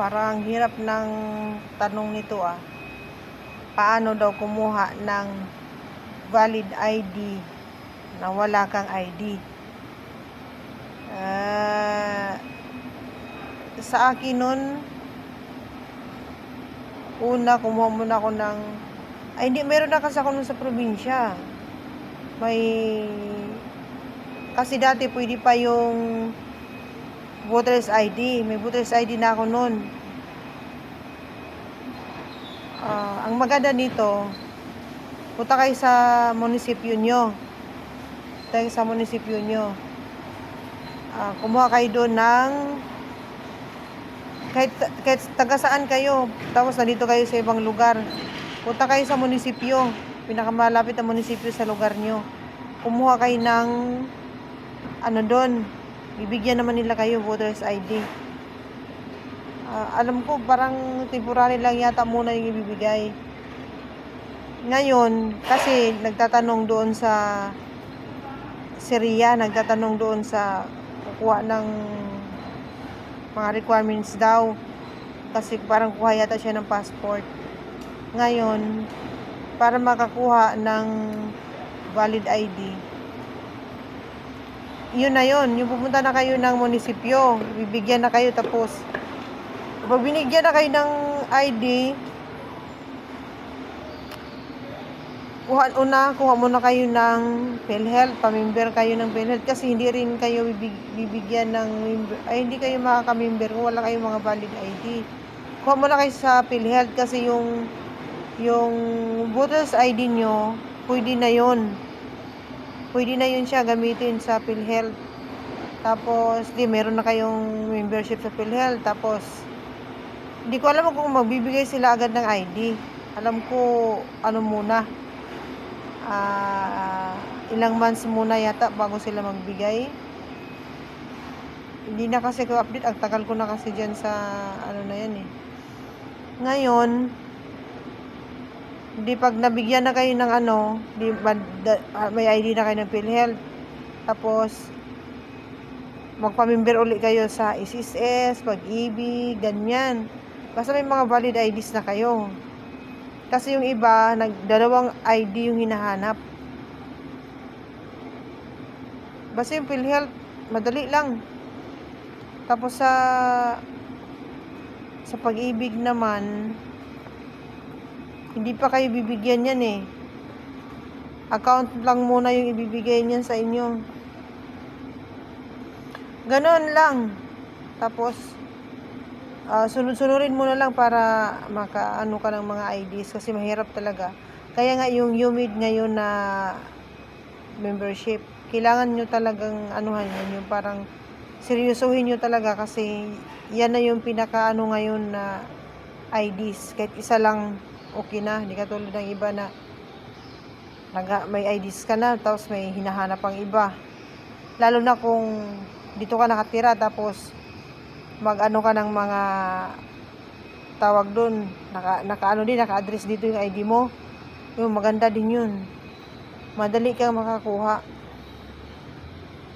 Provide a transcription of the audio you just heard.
Parang hirap ng tanong nito ah. Paano daw kumuha ng valid ID na wala kang ID? Sa akin nun, una kumuha muna ako ng hindi, meron na kasi ako nun sa probinsya. Kasi dati pwede pa yung voters ID. May voters ID na ako nun. Ang maganda nito, punta kayo sa munisipyo nyo. Kumuha kayo doon ng kahit taga saan kayo, tapos nandito kayo sa ibang lugar, punta kayo sa munisipyo, pinakamalapit na munisipyo sa lugar nyo. Kumuha kayo ng doon, bibigyan naman nila kayo voters ID. Alam ko parang temporary lang yata muna yung ibibigay. Ngayon, kasi nagtatanong doon sa Syria, nagtatanong doon sa kukuha ng mga requirements daw. Kasi parang kuha yata siya ng passport. Ngayon, para makakuha ng valid ID, yun na yun. Yung pupunta na kayo ng munisipyo, bibigyan na kayo, tapos pag binigyan na kayo ng ID, kuha muna kayo ng PhilHealth, pamember kayo ng PhilHealth, kasi hindi rin kayo bibigyan ng hindi kayo makaka-member kung wala kayong mga valid ID. Kuha muna kayo sa PhilHealth, kasi yung voters ID nyo, pwede na yun siya gamitin sa PhilHealth. Tapos meron na kayong membership sa PhilHealth. Tapos hindi ko alam kung magbibigay sila agad ng ID. Alam ko muna, ilang months muna yata bago sila magbigay. Hindi na kasi ko update, ang tagal ko na kasi dyan sa na yan eh. Ngayon, di pag nabigyan na kayo ng may ID na kayo ng PhilHealth, tapos magpamember ulit kayo sa SSS, Pag-ibig, ganyan. Basta may mga valid IDs na kayo. Kasi yung iba, dalawang ID yung hinahanap. Basta yung PhilHealth, madali lang. Tapos sa Pag-ibig naman, hindi pa kayo bibigyan yan eh. Account lang muna yung ibibigay niyan sa inyo. Ganon lang. Tapos sunod-sunurin mo na lang para makaano ka ng mga IDs, kasi mahirap talaga. Kaya nga yung UMID ngayon na membership, kailangan nyo talagang yun, yung parang seryosohin nyo talaga, kasi yan na yung pinaka ngayon na IDs. Kahit isa lang okay na, hindi katulad ng iba na may IDs ka na tapos may hinahanap ang iba. Lalo na kung dito ka nakatira, tapos ka ng mga tawag doon, naka-address dito yung ID mo. Yung maganda din yun, madali kang makakuha.